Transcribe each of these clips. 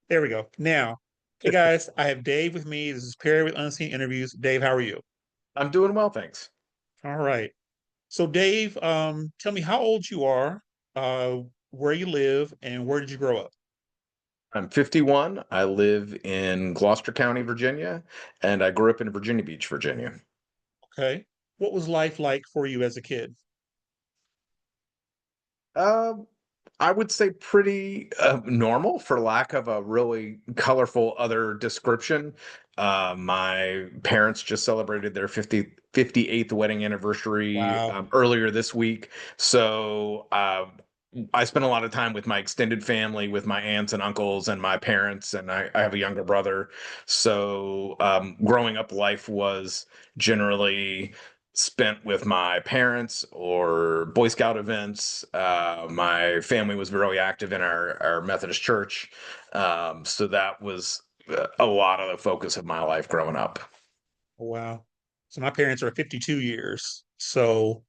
There we go. Now, hey guys, I have Dave with me. This is Perry with Unseen Interviews. Dave, how are you? I'm doing well, thanks. All right. So, Dave, tell me how old you are, uh, where you live, and where did you grow up? I'm 51. I live in Gloucester County, Virginia, and I grew up in Virginia Beach, Virginia. Okay. What was life like for you as a kid? Uh, I would say pretty normal, for lack of a really colorful other description. My parents just celebrated their 58th wedding anniversary Wow. earlier this week. So I spent a lot of time with my extended family, with my aunts and uncles and my parents, and I have a younger brother. So growing up, life was generally spent with my parents or Boy Scout events. My family was very active in our Methodist church. So that was a lot of the focus of my life growing up. Wow. So my parents are 52 years. So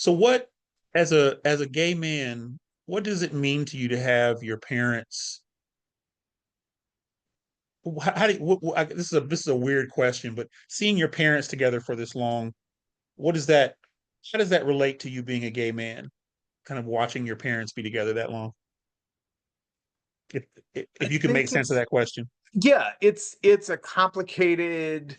what as a gay man, what does it mean to you to have your parents? How do you, this is a weird question, but seeing your parents together for this long, what is that? How does that relate to you being a gay man? Kind of watching your parents be together that long. If I if you can make think sense of it's that question. Yeah, it's a complicated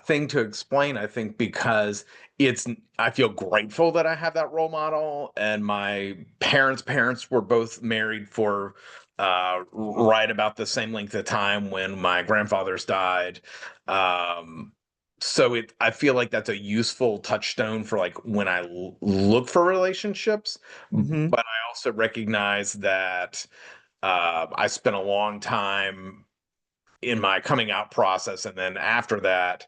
thing to explain, I think, because it's I feel grateful that I have that role model, and my parents were both married for right about the same length of time when my grandfathers died. Um so I feel like that's a useful touchstone for like when I look for relationships, Hmm. but I also recognize that I spent a long time in my coming out process, and then after that,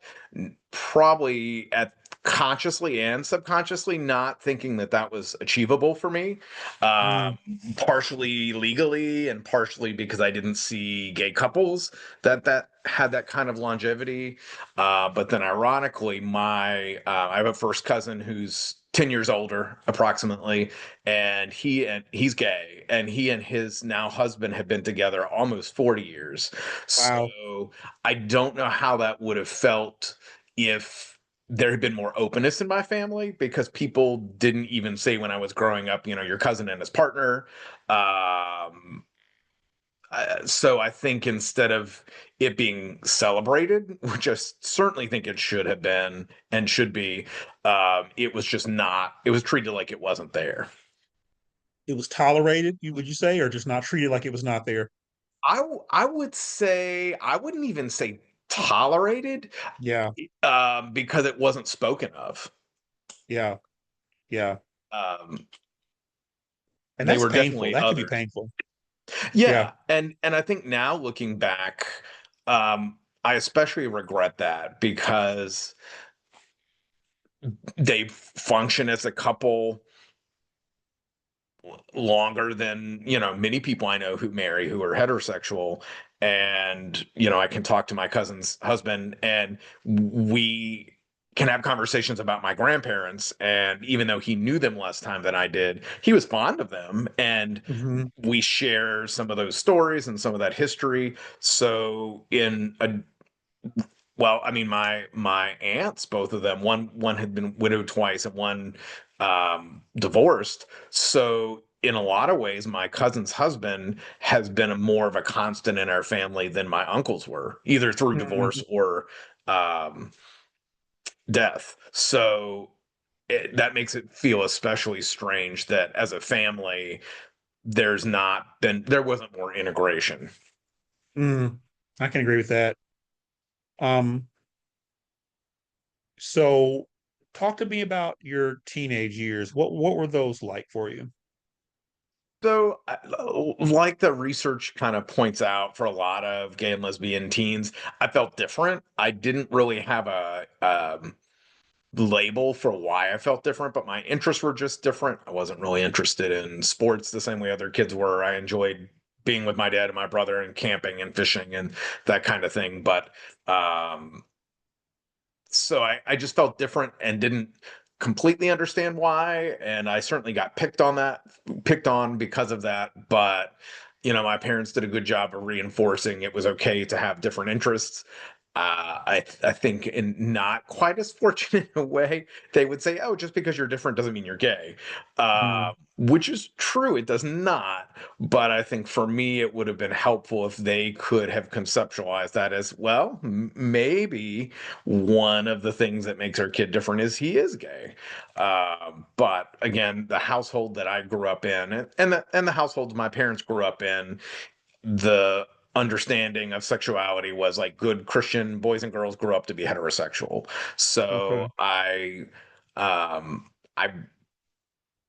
probably at consciously and subconsciously not thinking that that was achievable for me, Mm. partially legally and partially because I didn't see gay couples that had that kind of longevity. But then ironically, my I have a first cousin who's 10 years older approximately, and he's gay, and he and his now husband have been together almost 40 years. Wow. So I don't know how that would have felt if there had been more openness in my family, because people didn't even say when I was growing up, your cousin and his partner. So I think instead of it being celebrated, which I certainly think it should have been and should be, it was just not, it was treated like it wasn't there. It was tolerated, you would you say, or just not treated like it was not there? I would say, I wouldn't even say tolerated, Yeah. because it wasn't spoken of. Yeah. Yeah. Um, And they that's were painful. definitely That could be others. painful. Yeah. Yeah, and I think now looking back, I especially regret that because they function as a couple longer than many people I know who marry who are heterosexual. And I can talk to my cousin's husband, and we can have conversations about my grandparents, and even though he knew them less time than I did, he was fond of them, and Hmm. we share some of those stories and some of that history. So in a well, I mean, my aunts, both of them, one had been widowed twice and one divorced. So in a lot of ways, my cousin's husband has been a more of a constant in our family than my uncles were, either through divorce Hmm. or um, death. So that makes it feel especially strange that as a family, there wasn't more integration. Mm. I can agree with that. Um, so talk to me about your teenage years. What were those like for you? So, like the research kind of points out, for a lot of gay and lesbian teens, I felt different. I didn't really have a label for why I felt different, but my interests were just different. I wasn't really interested in sports the same way other kids were. I enjoyed being with my dad and my brother and camping and fishing and that kind of thing. But um, so I just felt different and didn't completely understand why. And I certainly got picked on because of that. But my parents did a good job of reinforcing it was okay to have different interests. I think in not quite as fortunate a way, they would say, "Oh, just because you're different doesn't mean you're gay," Mm, which is true. It does not. But I think for me, it would have been helpful if they could have conceptualized that as well. Maybe one of the things that makes our kid different is he is gay. But again, the household that I grew up in, and the households my parents grew up in, the understanding of sexuality was like good Christian boys and girls grew up to be heterosexual. So okay. I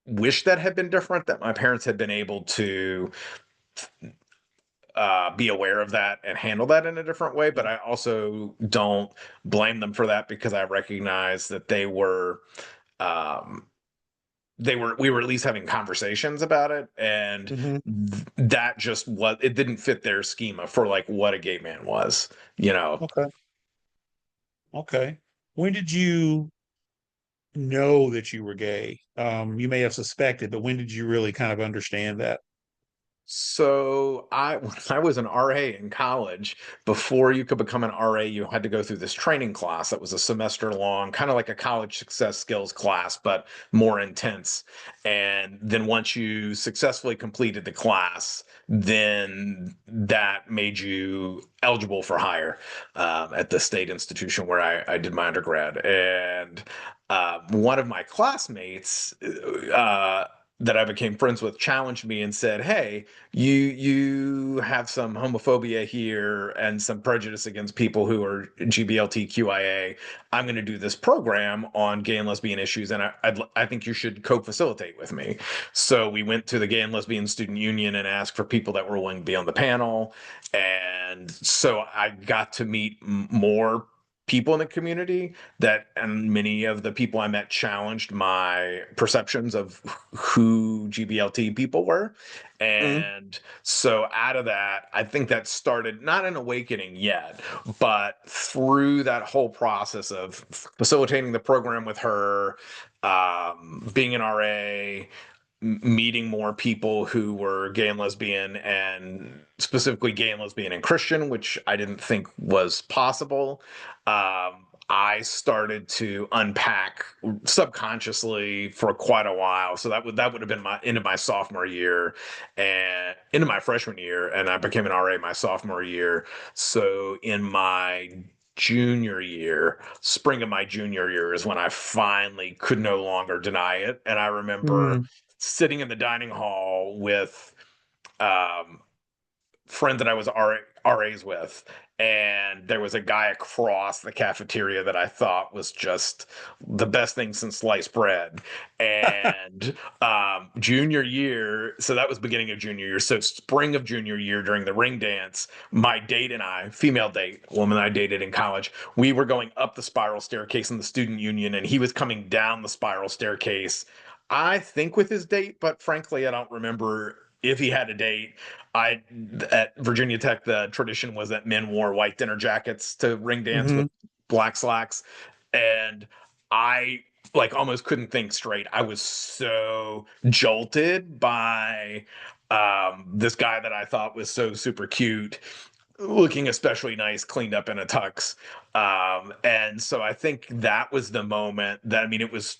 wish that had been different, that my parents had been able to be aware of that and handle that in a different way. But Yeah. I also don't blame them for that, because I recognize that um, we were at least having conversations about it, and Hmm. that just was it didn't fit their schema for like what a gay man was, you know. Okay. Okay. When did you know that you were gay? You may have suspected, but when did you really kind of understand that? So when I was an RA in college, before you could become an RA, you had to go through this training class that was a semester long, kind of like a college success skills class, but more intense. And then once you successfully completed the class, then that made you eligible for hire at the state institution where I did my undergrad. And one of my classmates, that I became friends with, challenged me and said, "Hey, you have some homophobia here and some prejudice against people who are GBLTQIA. I'm going to do this program on gay and lesbian issues, and I think you should co-facilitate with me." So we went to the Gay and Lesbian Student Union and asked for people that were willing to be on the panel, and so I got to meet more people in the community, and many of the people I met challenged my perceptions of who GBLT people were. Mm, And so out of that, I think that started not an awakening yet, but through that whole process of facilitating the program with her, being an RA, meeting more people who were gay and lesbian, and specifically gay and lesbian and Christian, which I didn't think was possible. I started to unpack subconsciously for quite a while. So that would have been my into my sophomore year and into my freshman year, and I became an RA my sophomore year. So in my junior year, spring of my junior year, is when I finally could no longer deny it. And I remember mm, sitting in the dining hall with um, friends that I was RAs with, and there was a guy across the cafeteria that I thought was just the best thing since sliced bread. And junior year, so that was beginning of junior year. So spring of junior year, during the ring dance, my date and I, female date, woman I dated in college, we were going up the spiral staircase in the student union, and he was coming down the spiral staircase. I think with his date, but frankly, I don't remember if he had a date. I At Virginia Tech, the tradition was that men wore white dinner jackets to ring dance hmm. with black slacks, and I like almost couldn't think straight. I was so jolted by this guy that I thought was so super cute, looking especially nice, cleaned up in a tux. And so I think that was the moment that, I mean, it was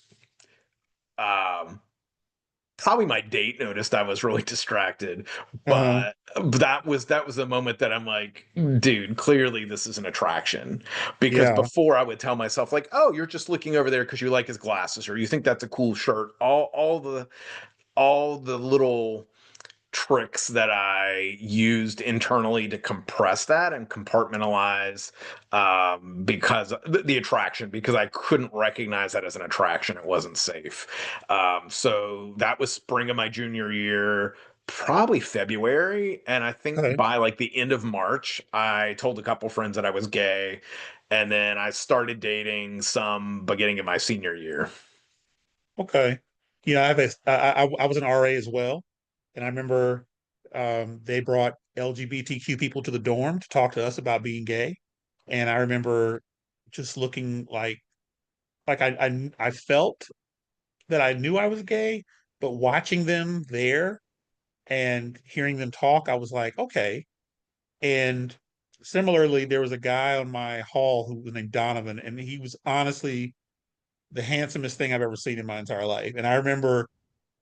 um, probably my date noticed I was really distracted, Uh-huh. but that was the moment that I'm like, dude, clearly this is an attraction. Because Yeah. before I would tell myself like, oh, you're just looking over there because you like his glasses or you think that's a cool shirt. All the little tricks that I used internally to compress that and compartmentalize, because the attraction, because I couldn't recognize that as an attraction. It wasn't safe. So that was spring of my junior year, probably February. And I think Okay. by like the end of March, I told a couple friends that I was gay. And then I started dating some beginning of my senior year. Okay. I have I was an RA as well, and I remember they brought LGBTQ people to the dorm to talk to us about being gay, and I remember just looking like I felt that I knew I was gay, but watching them there and hearing them talk, I was like, okay. And similarly, there was a guy on my hall who was named Donovan, and he was honestly the handsomest thing I've ever seen in my entire life. And I remember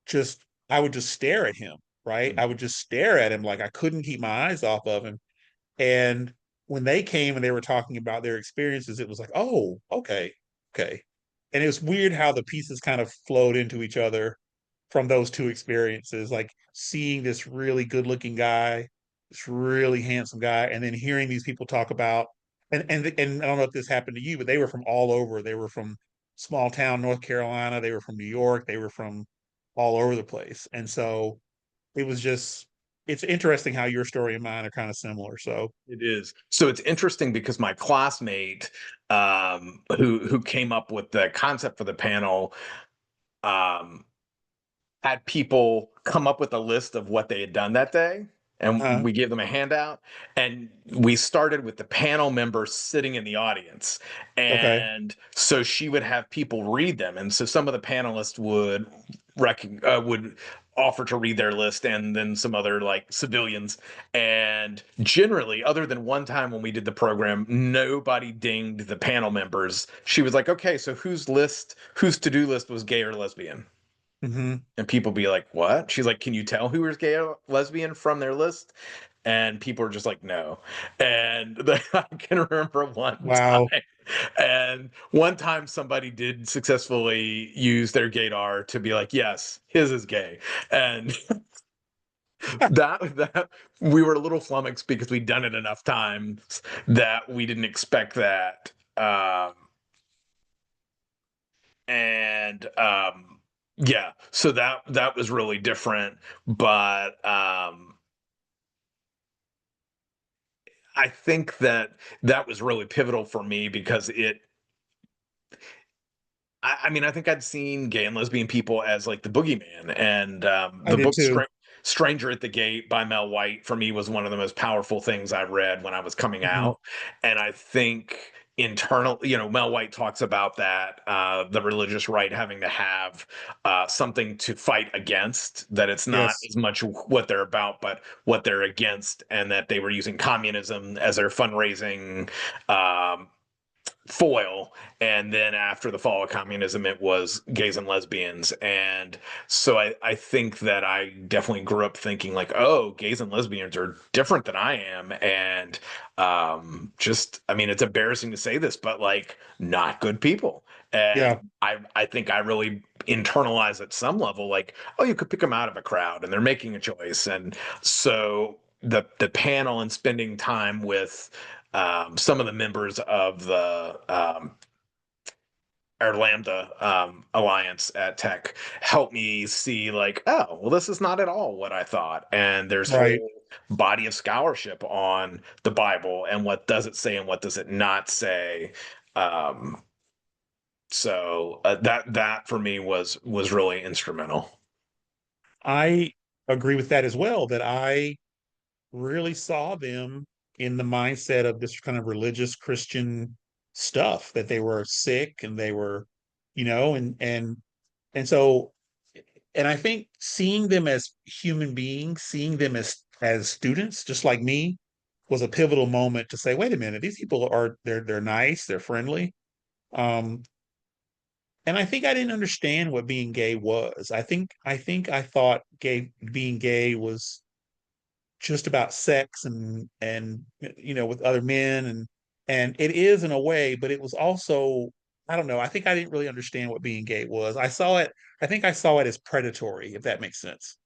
just I would just stare at him, right? I would just stare at him like I couldn't keep my eyes off of him. And when they came and they were talking about their experiences, it was like, oh, okay, okay. And it was weird how the pieces kind of flowed into each other from those two experiences, like seeing this really good looking guy, this really handsome guy, and then hearing these people talk about and I don't know if this happened to you, but they were from all over. They were from small town North Carolina, they were from New York, they were from all over the place. And so it was just it's interesting how your story and mine are kind of similar. So It is. So it's interesting because my classmate, who came up with the concept for the panel, um, had people come up with a list of what they had done that day, and uh we gave them a handout, and we started with the panel members sitting in the audience. okay. And so she would have people read them, and so some of the panelists would offer to read their list, and then some other like civilians. And generally, other than one time when we did the program, nobody dinged the panel members. She was like, okay, so whose to-do list was gay or lesbian? Hmm. And people be like, what? She's like, can you tell who was gay or lesbian from their list? And people are just like, no. And I can remember one Wow. time, and one time somebody did successfully use their gaydar to be like, yes, his is gay. And that we were a little flummoxed because we'd done it enough times that we didn't expect that. And yeah, so that was really different. But I think that was really pivotal for me because I mean, I think I'd seen gay and lesbian people as like the boogeyman, and I the did book too. Stranger at the Gate by Mel White for me was one of the most powerful things I read when I was coming Hmm. out. And I think Mel White talks about that, the religious right having to have something to fight against, that it's not Yes. as much what they're about, but what they're against, and that they were using communism as their fundraising um, foil. And then after the fall of communism, it was gays and lesbians. And so I think that I definitely grew up thinking like, oh, gays and lesbians are different than I am. And just, I mean, it's embarrassing to say this, but like not good people. And Yeah. I think I really internalized at some level, like, oh, you could pick them out of a crowd and they're making a choice. And so the panel and spending time with some of the members of the our Lambda alliance at Tech helped me see like, oh, well, this is not at all what I thought. And there's Right. whole body of scholarship on the Bible and what does it say and what does it not say. Um, that for me was really instrumental. I agree with that as well, that I really saw them in the mindset of this kind of religious Christian stuff, that they were sick and they were, and so and I think seeing them as human beings, seeing them as students, just like me, was a pivotal moment to say, wait a minute, these people are they're nice, they're friendly. Um, and I think I didn't understand what being gay was. I think I thought being gay was just about sex and with other men and it is in a way, but it was also I don't know. I think I didn't really understand what being gay was. I think I saw it as predatory, if that makes sense.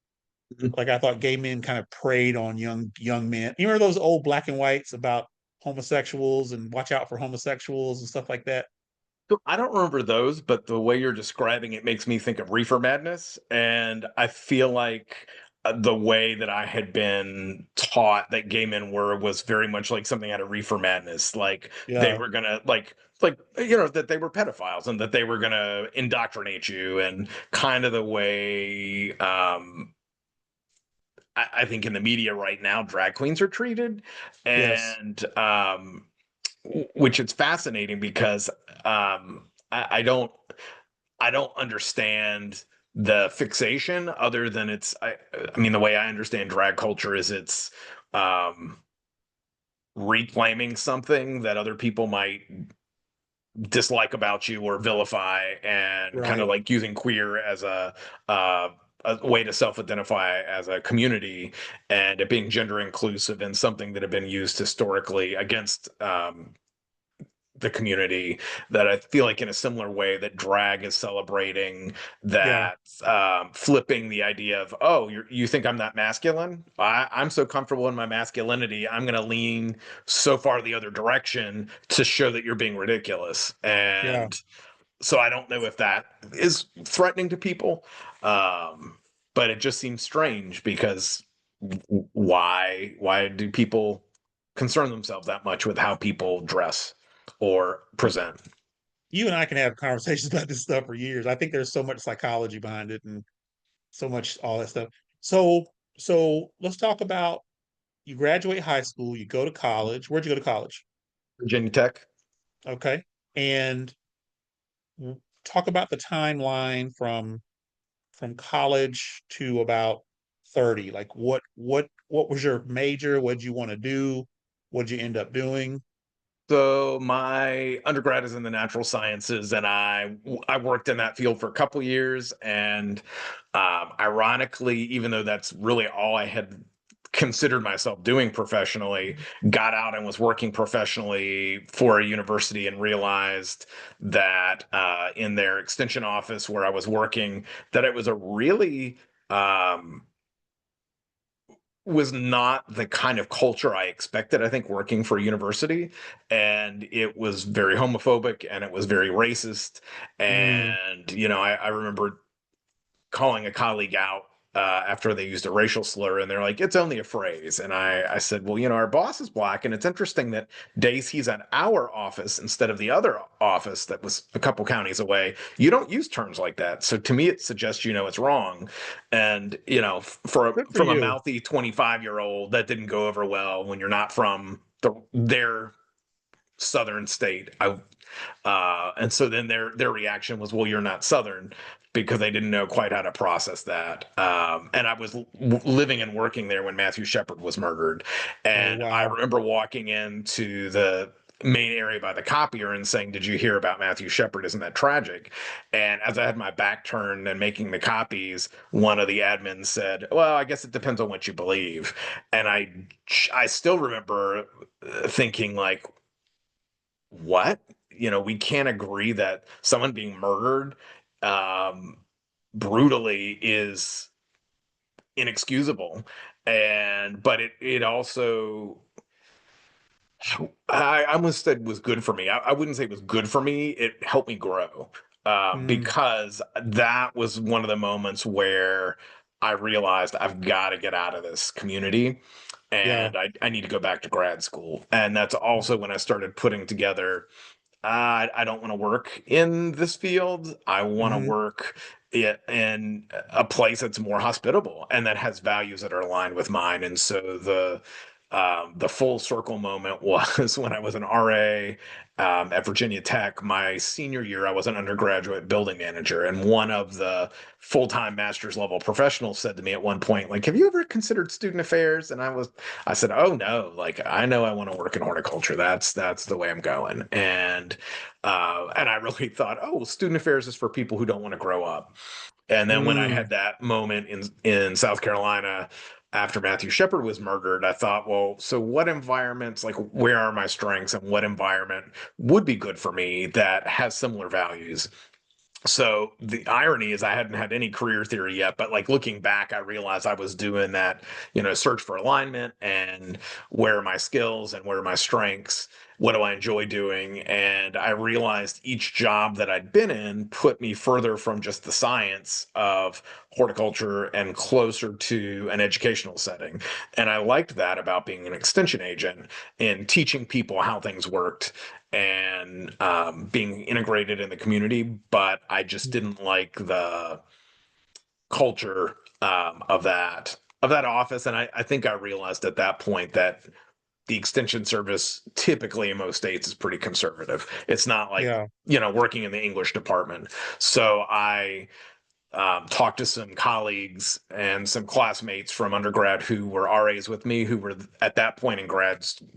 Like I thought gay men kind of preyed on young men. You remember those old black and whites about homosexuals and watch out for homosexuals and stuff like that? So I don't remember those, but the way you're describing it makes me think of Reefer Madness. And I feel like the way that I had been taught that gay men were was very much like something out of Reefer Madness. Like they Yeah. were gonna that they were pedophiles and that they were gonna indoctrinate you, and kind of the way I think in the media right now drag queens are treated. Yes. And which is fascinating because I don't understand the fixation, other than I mean, the way I understand drag culture is it's um, reclaiming something that other people might dislike about you or vilify, and kind of Right. like using queer as uh, a way to self-identify as a community, and it being gender inclusive and something that had been used historically against the community. That I feel like in a similar way that drag is celebrating Yeah. that, flipping the idea of, oh, you think I'm that masculine? I'm so comfortable in my masculinity, I'm going to lean so far the other direction to show that you're being ridiculous. Yeah. And so I don't know if that is threatening to people, um, but it just seems strange because why do people concern themselves that much with how people dress or present? You and I can have conversations about this stuff for years. I think there's so much psychology behind it and so much all that stuff. So so let's talk about you graduate high school, you go to college. Where'd you go to college? Virginia Tech. Okay. And talk about the timeline from college to about 30. Like what was your major? What'd you want to do? What'd you end up doing? So my undergrad is in the natural sciences, and I worked in that field for a couple years. And ironically, even though that's really all I had considered myself doing professionally, got out and was working professionally for a university, and realized that in their extension office where I was working, that it was a really was not the kind of culture I expected, I think, working for a university. And it was very homophobic and it was very racist. Mm, And, I remember calling a colleague out after they used a racial slur, and they're like, it's only a phrase. And I said, well, our boss is black, and it's interesting that days he's at our office instead of the other office that was a couple counties away, you don't use terms like that. So to me, it suggests it's wrong. And good for from a you. mouthy 25-year-old, that didn't go over well when you're not from their southern state. And so then their reaction was, well, you're not Southern, because they didn't know quite how to process that. And I was living and working there when Matthew Shepard was murdered. Oh And I wow. remember walking into the main area by the copier and saying, did you hear about Matthew Shepard? Isn't that tragic? And as I had my back turned and making the copies, one of the admins said, well, I guess it depends on what you believe. And I still remember thinking, like, what? We can't agree that someone being murdered um, brutally is inexcusable. But it also, I almost said, was good for me. I wouldn't say it was good for me. It helped me grow, Mm, because that was one of the moments where I realized I've got to get out of this community, yeah. and I need to go back to grad school. And that's also when I started putting together, I don't want to work in this field. I want to Hmm. work in a place that's more hospitable and that has values that are aligned with mine. And so the full circle moment was when I was an RA at Virginia Tech. My senior year, I was an undergraduate building manager, and one of the full-time master's level professionals said to me at one point, like, "Have you ever considered student affairs?" And I said, "Oh no, like I know I want to work in horticulture. That's the way I'm going." And I really thought, oh, well, student affairs is for people who don't want to grow up. And then when I Mm, had that moment in South Carolina after Matthew Shepard was murdered, I thought, well, so what environments, like, where are my strengths, and what environment would be good for me that has similar values? So the irony is I hadn't had any career theory yet, but like looking back, I realized I was doing that, search for alignment, and where are my skills and where are my strengths? What do I enjoy doing? And I realized each job that I'd been in put me further from just the science of horticulture and closer to an educational setting. And I liked that about being an extension agent and teaching people how things worked, and being integrated in the community. But I just didn't like the culture of that office. And I think I realized at that point that the extension service typically in most states is pretty conservative. It's not like yeah. working in the English department. So I talked to some colleagues and some classmates from undergrad who were RAs with me, who were at that point in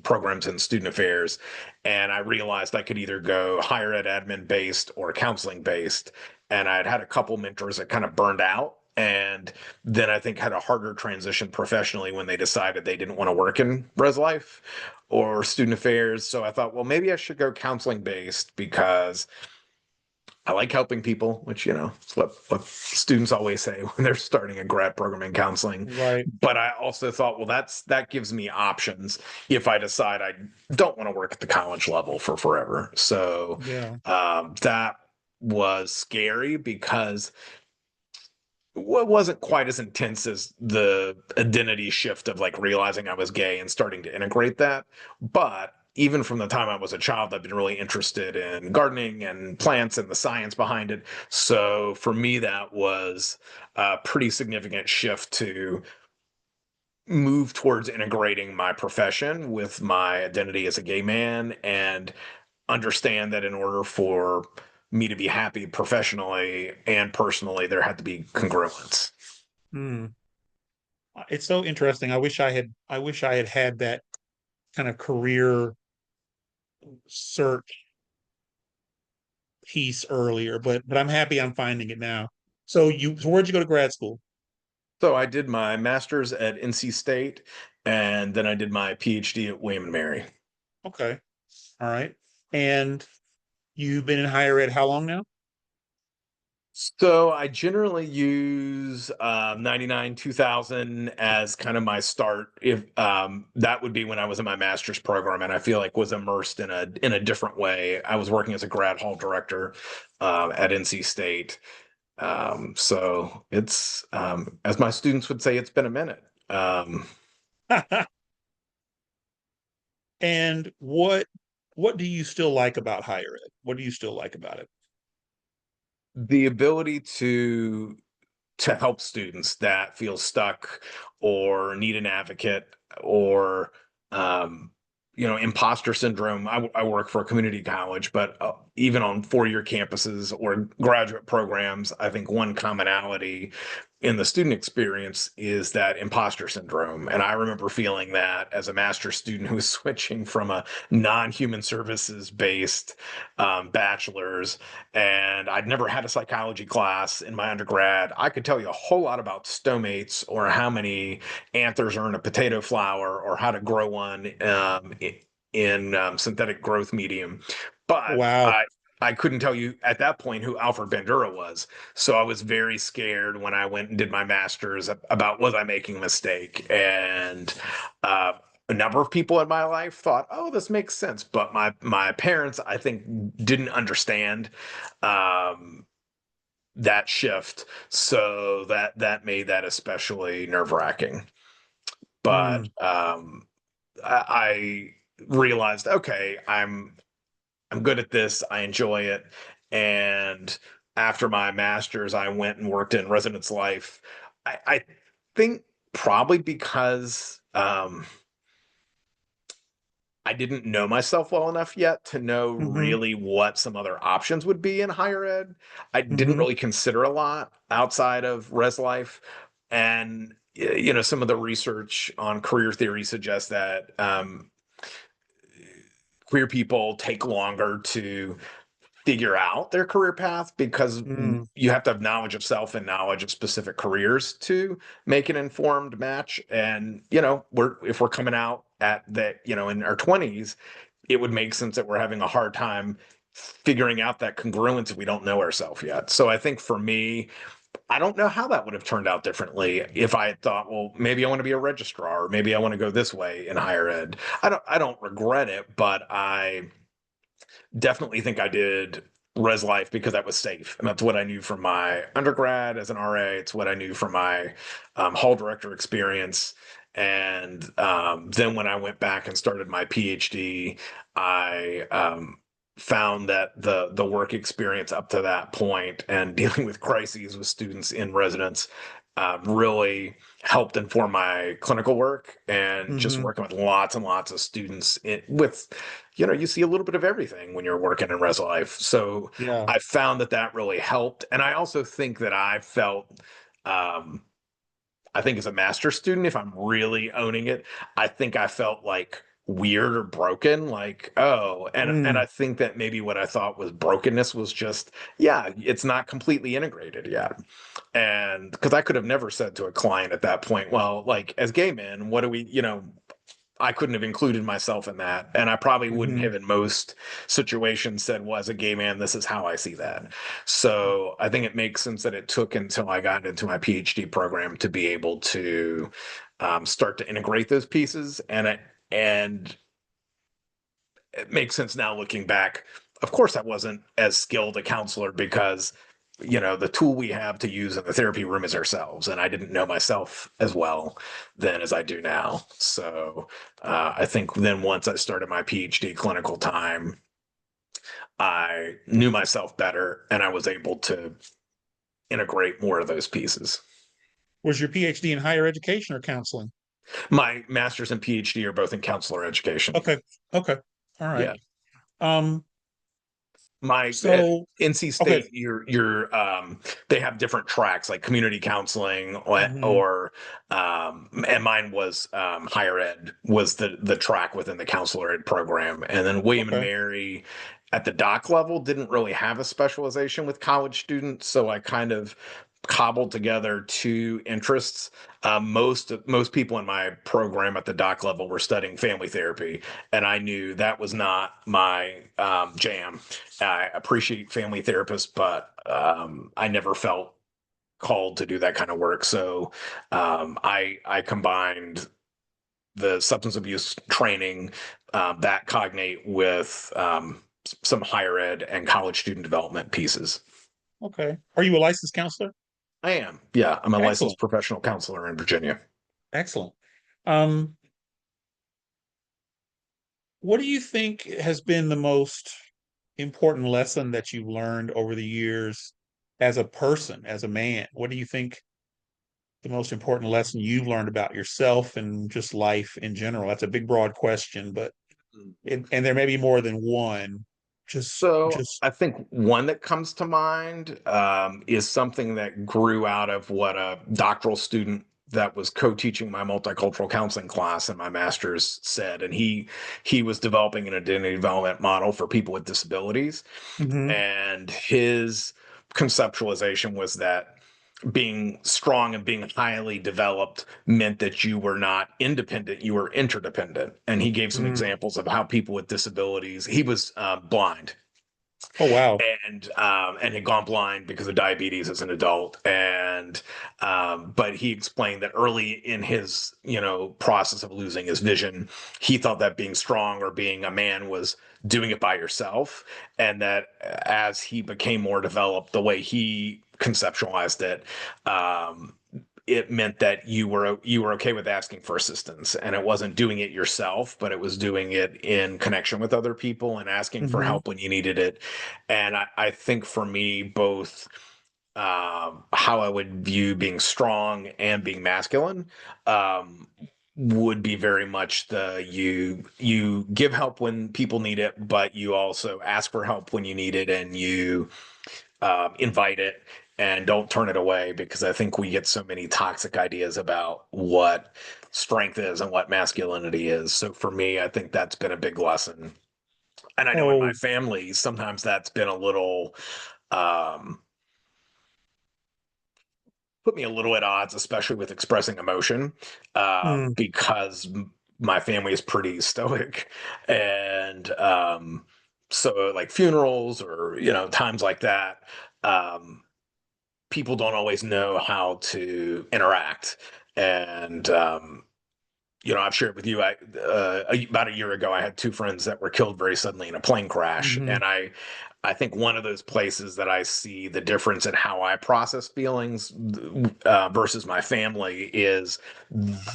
programs in student affairs. And I realized I could either go higher ed admin based or counseling based. And I'd had a couple mentors that kind of burned out. And then I think had a harder transition professionally when they decided they didn't want to work in res life or student affairs. So I thought, well, maybe I should go counseling based because I like helping people, which, it's what students always say when they're starting a grad program in counseling. Right. But I also thought, well, that gives me options if I decide I don't want to work at the college level for forever. So Yeah. that was scary because it wasn't quite as intense as the identity shift of like realizing I was gay and starting to integrate that. But even from the time I was a child, I've been really interested in gardening and plants and the science behind it. So for me, that was a pretty significant shift to move towards integrating my profession with my identity as a gay man and understand that in order for me to be happy professionally and personally, there had to be congruence. Hmm. It's so interesting. I wish I had had that kind of career search piece earlier, but I'm happy I'm finding it now. So where'd you go to grad school? So I did my master's at NC State, and then I did my PhD at William and Mary. Okay. All right. And you've been in higher ed how long now? So I generally use 99 2000 as kind of my start. If that would be when I was in my master's program, and I feel like was immersed in a different way. I was working as a grad hall director at NC State. So it's as my students would say, it's been a minute. And what do you still like about higher ed? What do you still like about it? The ability to help students that feel stuck or need an advocate or um, imposter syndrome. I work for a community college, but even on 4-year campuses or graduate programs, I think one commonality in the student experience is that imposter syndrome. And I remember feeling that as a master's student who was switching from a non-human services based bachelor's, and I'd never had a psychology class in my undergrad. I could tell you a whole lot about stomates or how many anthers are in a potato flower or how to grow one in synthetic growth medium. But Wow. I couldn't tell you at that point who Alfred Bandura was. So I was very scared when I went and did my master's about was I making a mistake. And a number of people in my life thought, "Oh, this makes sense," but my parents, I think, didn't understand um, that shift, so that made that especially nerve wracking. But Mm. I realized, okay, I'm good at this. I enjoy it. And after my master's, I went and worked in residence life. I think probably because I didn't know myself well enough yet to know Hmm. really what some other options would be in higher ed. I didn't Hmm. really consider a lot outside of res life. And, some of the research on career theory suggests that queer people take longer to figure out their career path because Mm. you have to have knowledge of self and knowledge of specific careers to make an informed match. And if we're coming out at that, in our 20s, it would make sense that we're having a hard time figuring out that congruence if we don't know ourselves yet. So I think for me, I don't know how that would have turned out differently if I had thought, well, maybe I want to be a registrar, or maybe I want to go this way in higher ed. I don't regret it, but I definitely think I did res life because that was safe. And that's what I knew from my undergrad as an RA. It's what I knew from my hall director experience. And then when I went back and started my PhD, I found that the work experience up to that point and dealing with crises with students in residence really helped inform my clinical work, and just Hmm. working with lots and lots of students with, you see a little bit of everything when you're working in res life. So Yeah. I found that that really helped. And I also think that I felt, um, I think as a master's student, if I'm really owning it, I think I felt like weird or broken, like, oh, and Mm. I think that maybe what I thought was brokenness was just, yeah, it's not completely integrated yet. And because I could have never said to a client at that point, well, like, as gay men, what do we, I couldn't have included myself in that. And I probably wouldn't Hmm. have in most situations said, well, as a gay man, this is how I see that. So I think it makes sense that it took until I got into my PhD program to be able to start to integrate those pieces. And it makes sense now looking back. Of course, I wasn't as skilled a counselor because, the tool we have to use in the therapy room is ourselves. And I didn't know myself as well then as I do now. So I think then once I started my PhD clinical time, I knew myself better and I was able to integrate more of those pieces. Was your PhD in higher education or counseling? My master's and PhD are both in counselor education. Okay. Okay. All right. Yeah. Um, My so NC okay. State, they have different tracks like community counseling Hmm. and mine was higher ed was the track within the counselor ed program, and then William and Okay. Mary at the doc level didn't really have a specialization with college students, so I kind of cobbled together two interests. Most people in my program at the doc level were studying family therapy, and I knew that was not my jam. I appreciate family therapists, but I never felt called to do that kind of work. So I combined the substance abuse training, that cognate with some higher ed and college student development pieces. Okay. Are you a licensed counselor? I am. Yeah, I'm a Excellent. licensed professional counselor in Virginia. Excellent. Um, what do you think has been the most important lesson that you've learned over the years as a person, as a man? What do you think the most important lesson you've learned about yourself and just life in general? That's a big, broad question, but and there may be more than one. So Just. I think one that comes to mind is something that grew out of what a doctoral student that was co-teaching my multicultural counseling class in my master's said, and he was developing an identity development model for people with disabilities, Mhm. and his conceptualization was that being strong and being highly developed meant that you were not independent, you were interdependent. And he gave some Mm. examples of how people with disabilities, he was blind, Oh wow. and had gone blind because of diabetes as an adult. And but he explained that early in his process of losing his vision, he thought that being strong or being a man was doing it by yourself, and that as he became more developed, the way he conceptualized it, it meant that you were okay with asking for assistance, and it wasn't doing it yourself, but it was doing it in connection with other people and asking for Mhm. help when you needed it. And I think for me, both how I would view being strong and being masculine um, would be very much the you give help when people need it, but you also ask for help when you need it, and you invite it and don't turn it away, because I think we get so many toxic ideas about what strength is and what masculinity is. So for me, I think that's been a big lesson. And I know in my Oh. family, sometimes that's been a little, um, put me a little at odds, especially with expressing emotion, Mm. because my family is pretty stoic. And so, like funerals or, times like that, um, people don't always know how to interact. And I've shared with you, about a year ago, I had two friends that were killed very suddenly in a plane crash, Mhm. and I think one of those places that I see the difference in how I process feelings versus my family is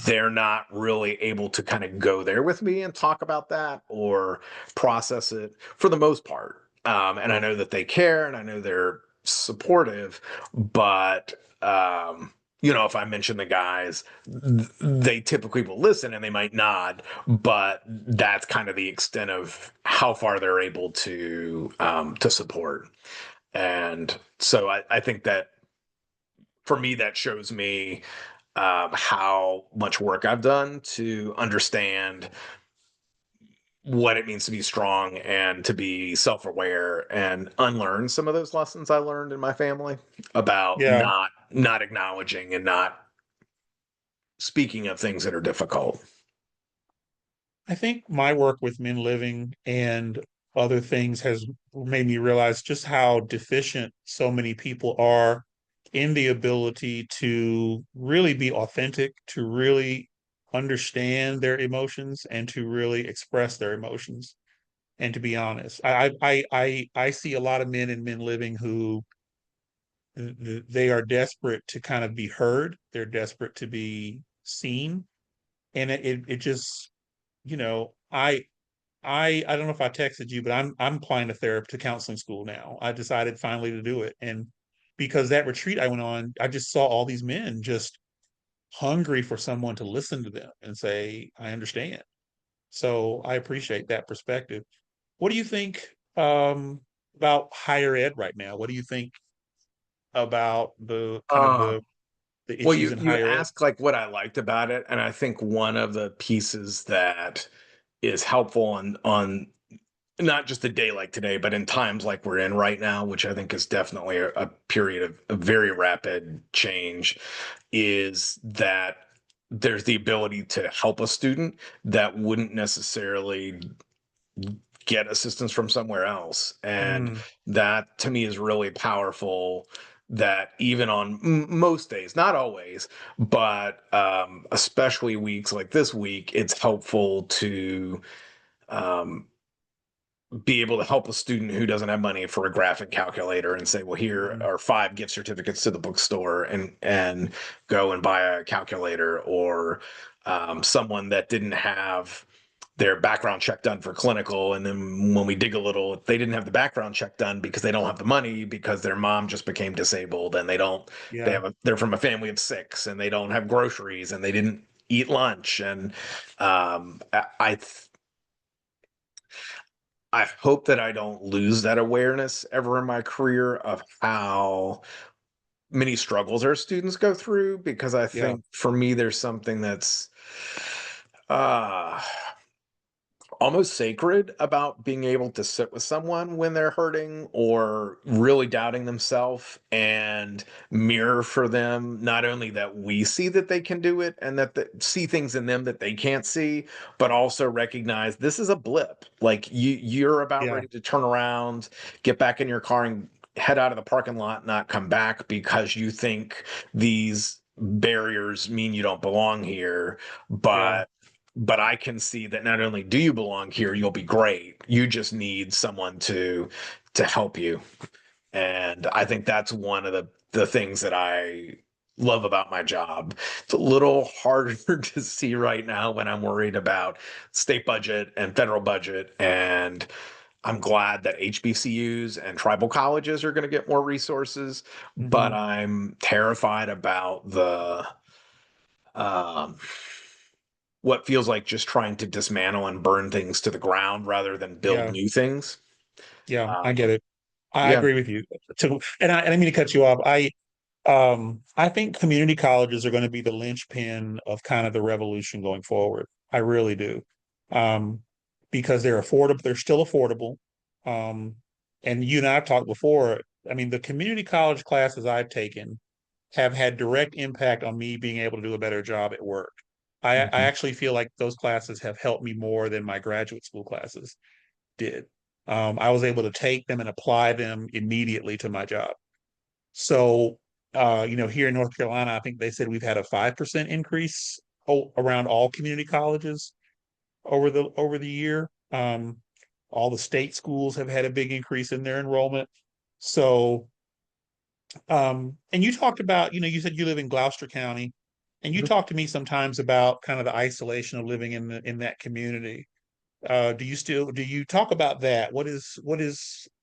they're not really able to kind of go there with me and talk about that or process it for the most part. And I know that they care and I know they're supportive, but if I mention the guys, they typically will listen and they might nod, but that's kind of the extent of how far they're able to support. And so I think that for me, that shows me how much work I've done to understand what it means to be strong and to be self-aware and unlearn some of those lessons I learned in my family about Yeah. not acknowledging and not speaking of things that are difficult. I think my work with Men Living and other things has made me realize just how deficient so many people are in the ability to really be authentic, to really understand their emotions and to really express their emotions and to be honest. I see a lot of men in Men Living who they are desperate to kind of be heard. They're desperate to be seen. And it just, you know, I don't know if I texted you, but I'm applying to therapy to counseling school now. I decided finally to do it. And because that retreat I went on, I just saw all these men just hungry for someone to listen to them and say, I understand. So I appreciate that perspective. What do you think about higher ed right now? What do you think about the kind of Uh, the well, issues you in you higher ed? ask like what I liked about it, and I think one of the pieces that is helpful on not just a day like today, but in times like we're in right now, which I think is definitely a period of very rapid change, is that there's the ability to help a student that wouldn't necessarily get assistance from somewhere else. And Mm, that to me is really powerful, that even on most days, not always, but especially weeks like this week, it's helpful to um, be able to help a student who doesn't have money for a graphic calculator and say, well, here mm, are 5 gift certificates to the bookstore, and go and buy a calculator. Or someone that didn't have their background check done for clinical, and then when we dig a little, they didn't have the background check done because they don't have the money, because their mom just became disabled, and yeah, they're from a family of 6, and they don't have groceries, and they didn't eat lunch. And I I hope that I don't lose that awareness ever in my career of how many struggles our students go through, because I yeah, think for me there's something that's uh almost sacred about being able to sit with someone when they're hurting or really doubting themselves, and mirror for them not only that we see that they can do it, and that see things in them that they can't see, but also recognize this is a blip. Like you're about yeah, ready to turn around, get back in your car, and head out of the parking lot, not come back, because you think these barriers mean you don't belong here. yeah, But I can see that not only do you belong here, you'll be great. You just need someone to help you. And I think that's one of the things that I love about my job. It's a little harder to see right now when I'm worried about state budget and federal budget. And I'm glad that HBCUs and tribal colleges are going to get more resources, but hmm, I'm terrified about the um, what feels like just trying to dismantle and burn things to the ground rather than build yeah, new things. yeah. I Um, get it. I yeah. agree with you. So, and I didn't mean to cut you off. I think community colleges are going to be the linchpin of kind of the revolution going forward. I really do. Um, because they're affordable, they're still affordable. Um, and you and I have talked before. I mean, the community college classes I've taken have had direct impact on me being able to do a better job at work. I Mhm. actually feel like those classes have helped me more than my graduate school classes did. I was able to take them and apply them immediately to my job. So, here in North Carolina, I think they said we've had a 5% increase around all community colleges over the year. All the state schools have had a big increase in their enrollment. So, and you talked about, you said you live in Gloucester County, and you Mhm. talk to me sometimes about kind of the isolation of living in that community. Do you talk about that? What is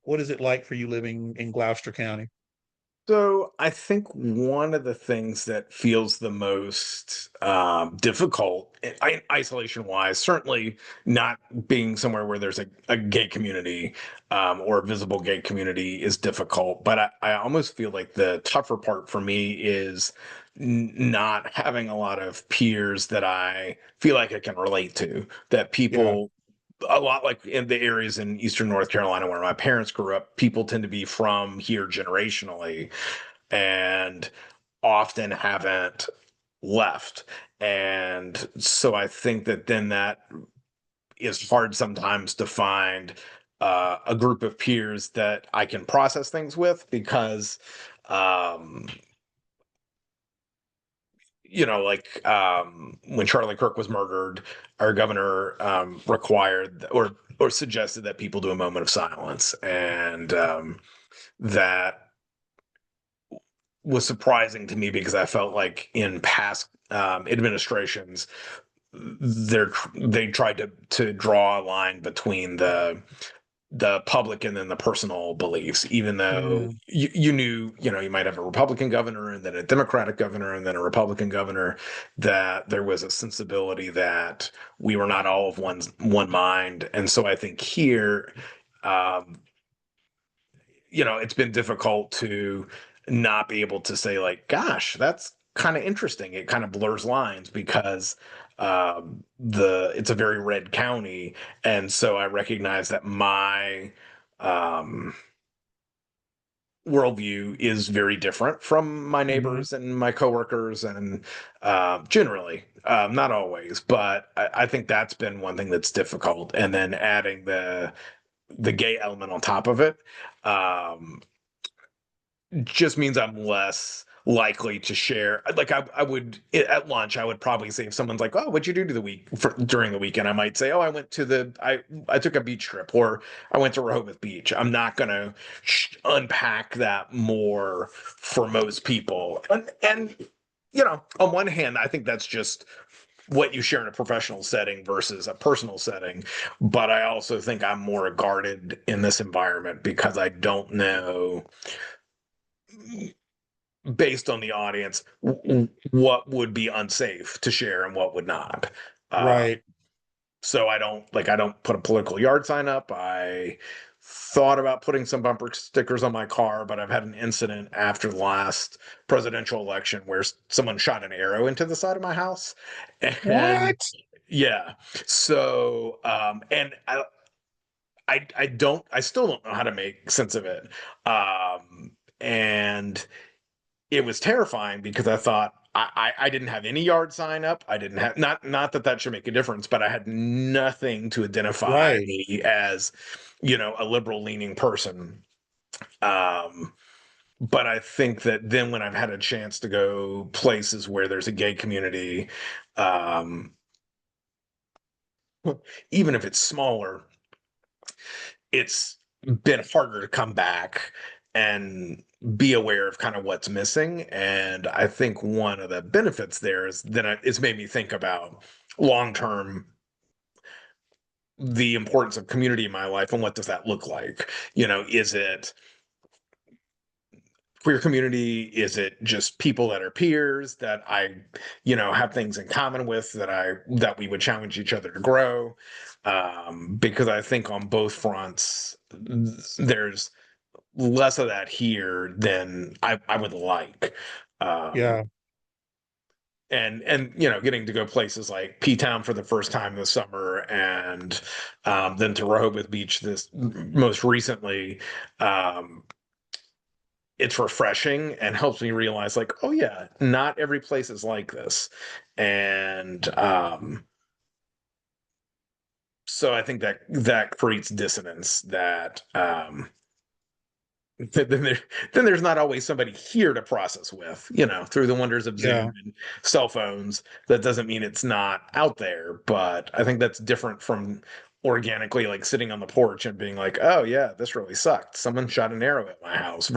it like for you living in Gloucester County? So I think one of the things that feels the most difficult, isolation wise, certainly not being somewhere where there's a gay community or a visible gay community is difficult. But I almost feel like the tougher part for me is not having a lot of peers that I feel like I can relate to, that Yeah. people a lot like in the areas in Eastern North Carolina where my parents grew up, people tend to be from here generationally and often haven't left. And so I think that then that is hard sometimes to find a group of peers that I can process things with because, um, when Charlie Kirk was murdered, our governor required or suggested that people do a moment of silence, and that was surprising to me because I felt like in past administrations, they tried to draw a line between the public and then the personal beliefs, even though Mm, you knew, you might have a Republican governor and then a Democratic governor and then a Republican governor, that there was a sensibility that we were not all of one mind. And so I think here, um, it's been difficult to not be able to say like, gosh, that's kind of interesting. It kind of blurs lines because the it's a very red county, and so I recognize that my um, worldview is very different from my hmm. neighbors and my coworkers, and generally, not always, but I think that's been one thing that's difficult. And then adding the gay element on top of it. Um, just means I'm less likely to share. Like I would at lunch, I would probably say if someone's like, "Oh, what'd you do to the week during the weekend?" I might say, "Oh, I went to I took a beach trip, or I went to Rehoboth Beach." I'm not gonna unpack that more for most people, and on one hand, I think that's just what you share in a professional setting versus a personal setting. But I also think I'm more guarded in this environment because I don't know based on the audience what would be unsafe to share and what would not. Uh, Right. so I don't put a political yard sign up. I thought about putting some bumper stickers on my car, but I've had an incident after the last presidential election where someone shot an arrow into the side of my house. And What? yeah, so and I still don't know how to make sense of it. And it was terrifying because I thought I didn't have any yard sign up. I didn't have not that that should make a difference, but I had nothing to identify Right. me as, a liberal leaning person. Um, but I think that then when I've had a chance to go places where there's a gay community, um, even if it's smaller, it's been harder to come back and be aware of kind of what's missing. And I think one of the benefits there is that it's made me think about long term the importance of community in my life and what does that look like? Is it queer community? Is it just people that are peers that I, have things in common with that we would challenge each other to grow? Because I think on both fronts, there's less of that here than I would like. Um, Yeah. and getting to go places like P Town for the first time this summer, and then to Rehoboth Beach this most recently. Um, it's refreshing and helps me realize like, oh yeah, not every place is like this. And so I think that creates dissonance that then, then there's not always somebody here to process with, through the wonders of Yeah. Zoom and cell phones. That doesn't mean it's not out there, but I think that's different from organically like sitting on the porch and being like, oh yeah, this really sucked. Someone shot an arrow at my house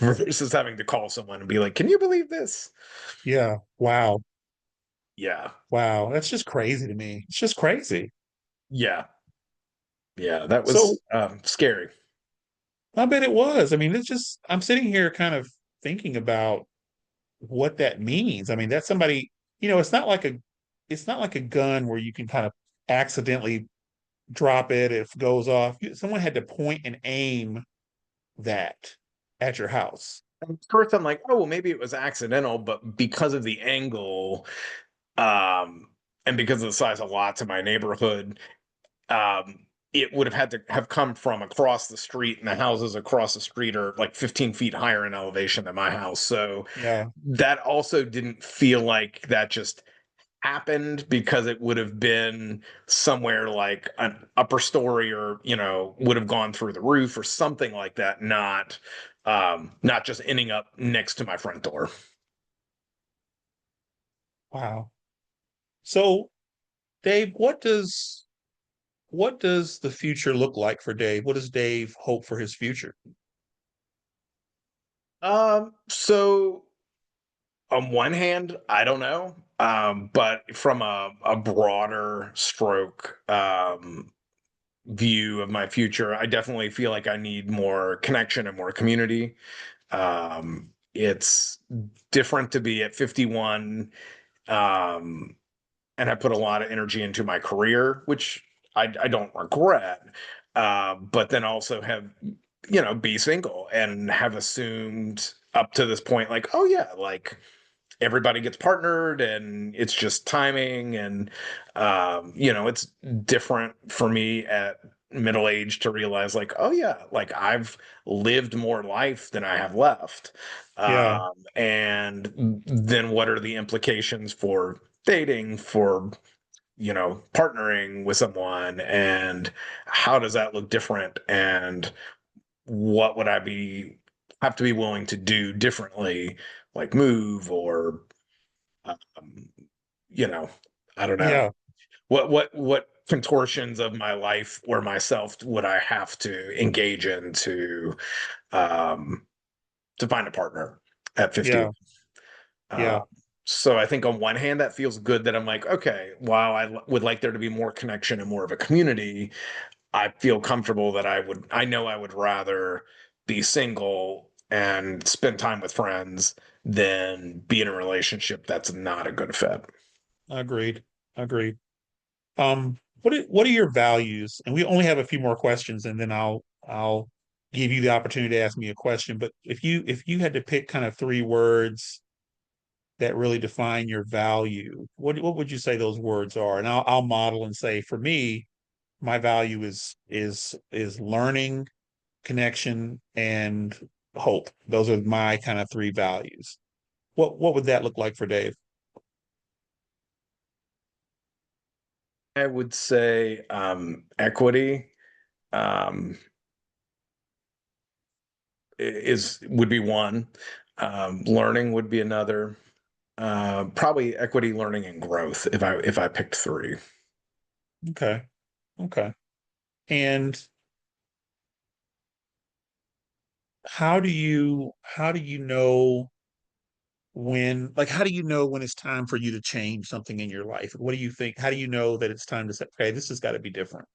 versus having to call someone and be like, can you believe this? Yeah. Wow. Yeah. Wow. That's just crazy to me. It's just crazy. Yeah. Yeah. That So was scary. I bet it was. I mean, it's just I'm sitting here kind of thinking about what that means. I mean, that's somebody, it's not like a gun where you can kind of accidentally drop it if it goes off. Someone had to point and aim that at your house. At first, I'm like, oh, well, maybe it was accidental, but because of the angle, um, and because of the size of lots in my neighborhood, it would have had to have come from across the street, and the houses across the street are like 15 feet higher in elevation than my house. So Yeah, that also didn't feel like that just happened, because it would have been somewhere like an upper story, or would have gone through the roof or something like that, not just ending up next to my front door. wow. So, Dave, what does the future look like for Dave? What does Dave hope for his future? So on one hand, I don't know. But from a broader stroke view of my future, I definitely feel like I need more connection and more community. It's different to be at 51, um, and I put a lot of energy into my career, which I don't regret. But then also have, be single and have assumed up to this point, like, oh yeah, like everybody gets partnered and it's just timing. And it's different for me at middle age to realize, like, oh yeah, like I've lived more life than I have left. Yeah, And then what are the implications for dating, for partnering with someone, and how does that look different, and what would I be have to be willing to do differently, like move, or um, you know, I don't know. yeah, What contortions of my life or myself would I have to engage in um to find a partner at 50? yeah, Uh, yeah, so I think on one hand that feels good, that I'm like, okay, while would like there to be more connection and more of a community, I feel comfortable that I know I would rather be single and spend time with friends than be in a relationship that's not a good fit. agreed. Agreed. What are your values? And we only have a few more questions, and then I'll give you the opportunity to ask me a question. But if you had to pick kind of three words that really define your value, what would you say those words are? And I'll model and say, for me, my value is learning, connection, and hope. Those are my kind of three values. What would that look like for Dave? I would say equity um, is would be one. Learning would be another. Probably equity, learning, and growth. If I picked three. Okay. Okay. And how do you know how do you know when it's time for you to change something in your life? What do you think? How do you know that it's time to say, okay, this has got to be different?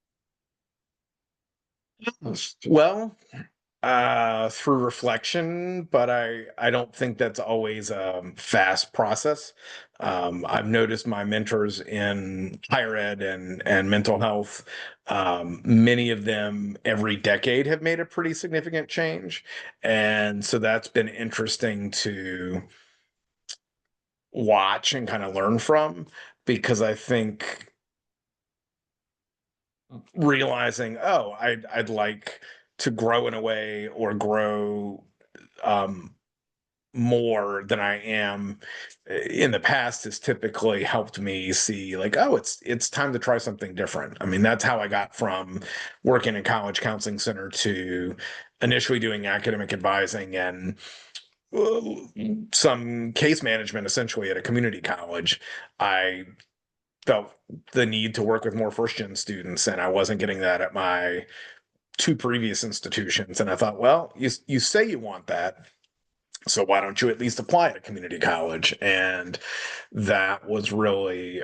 Well, through reflection, but I don't think that's always a fast process. I've noticed my mentors in higher ed and mental health, many of them every decade have made a pretty significant change, and so that's been interesting to watch and kind of learn from, because I think realizing, oh, I'd like to grow in a way, or grow um more than I am in the past, has typically helped me see, like, oh, it's time to try something different. I mean, that's how I got from working in college counseling center to initially doing academic advising and uh, some case management, essentially at a community college. I felt the need to work with more first gen students, and I wasn't getting that at my two previous institutions. And I thought, well, you say you want that, so why don't you at least apply at a community college? And that was really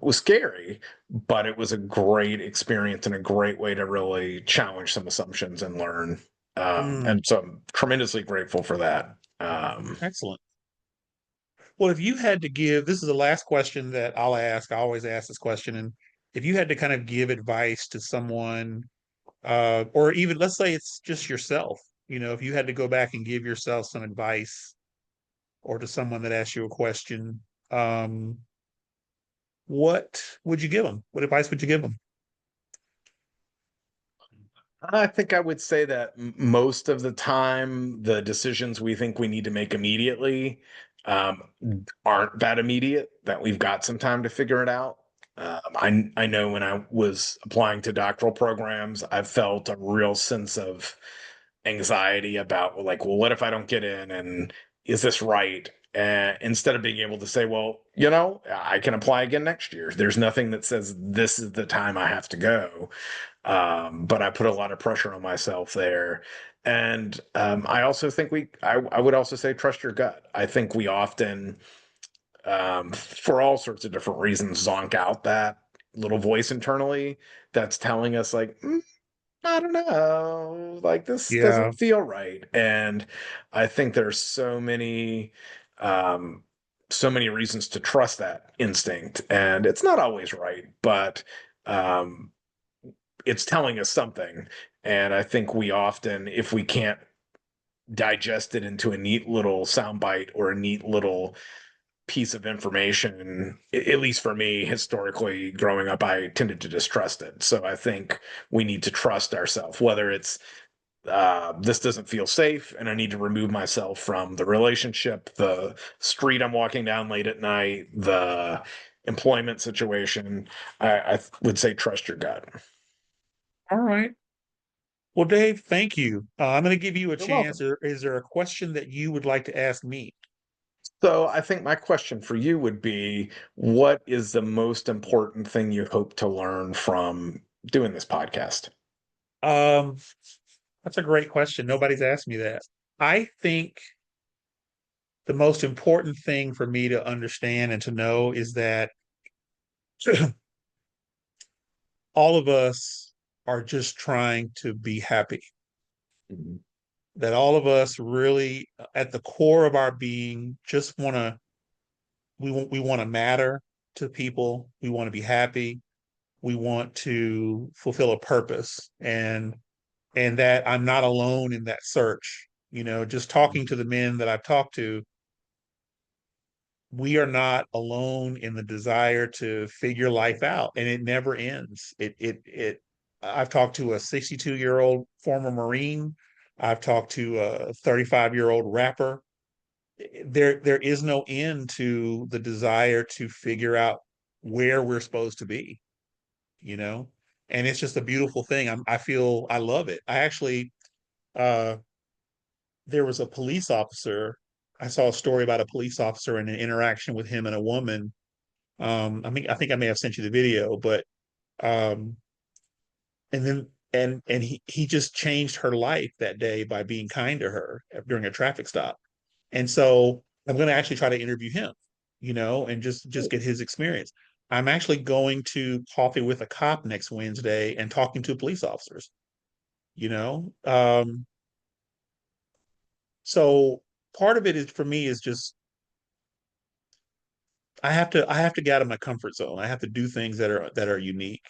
was scary, but it was a great experience and a great way to really challenge some assumptions and learn. Mm, And so I'm tremendously grateful for that. Excellent. Well, if you had to give, this is the last question that I'll ask. I always ask this question. And if you had to kind of give advice to someone, or even let's say it's just yourself, if you had to go back and give yourself some advice or to someone that asked you a question, um, what would you give them? What advice would you give them? I think I would say that most of the time, the decisions we think we need to make immediately um, aren't that immediate, that we've got some time to figure it out. I know when I was applying to doctoral programs, I felt a real sense of anxiety about, like, well, what if I don't get in? And is this right? Instead of being able to say, well, I can apply again next year. There's nothing that says this is the time I have to go. But I put a lot of pressure on myself there. And I also think I would also say trust your gut. I think we often, for all sorts of different reasons, zonk out that little voice internally that's telling us, like, I don't know, like this Yeah. doesn't feel right. And I think there's um, so many reasons to trust that instinct. And it's not always right, but um, it's telling us something. And I think we often, if we can't digest it into a neat little soundbite or a neat little piece of information, at least for me, historically growing up, I tended to distrust it. So I think we need to trust ourselves, whether it's this doesn't feel safe and I need to remove myself from the relationship, the street I'm walking down late at night, the employment situation. I would say trust your gut. All right. Well, Dave, thank you. I'm going to give you a You're chance. welcome. Is there a question that you would like to ask me? So I think my question for you would be, what is the most important thing you hope to learn from doing this podcast? Um, that's a great question. Nobody's asked me that. I think the most important thing for me to understand and to know is that all of us are just trying to be happy. Mhm. That all of us really, at the core of our being, just want to we want to matter to people. We want to be happy. We want to fulfill a purpose, and that I'm not alone in that search. Just talking to the men that I've talked to, we are not alone in the desire to figure life out, and it never ends. I've talked to a 62-year-old former Marine. I've talked to a 35-year-old rapper. There is no end to the desire to figure out where we're supposed to be, you know? And it's just a beautiful thing. I feel I love it. I actually, uh, there was a police officer. I saw a story about a police officer and an interaction with him and a woman. I think I may have sent you the video, but um, and then and he just changed her life that day by being kind to her during a traffic stop. And so I'm going to actually try to interview him, and just get his experience. I'm actually going to Coffee with a Cop next Wednesday and talking to police officers, you know. So part of it is for me is just I have to get out of my comfort zone. I have to do things that are unique.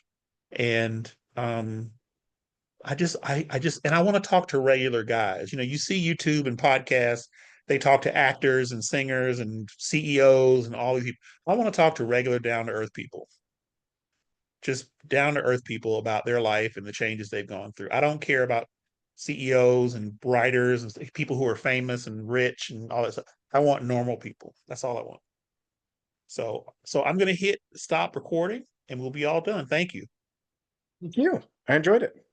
And I just and I want to talk to regular guys. You see YouTube and podcasts, they talk to actors and singers and CEOs and all these people. I want to talk to regular down to earth people. Just down to earth people about their life and the changes they've gone through. I don't care about CEOs and writers and people who are famous and rich and all that stuff. I want normal people. That's all I want. So I'm going to hit stop recording and we'll be all done. Thank you. Thank you. I enjoyed it.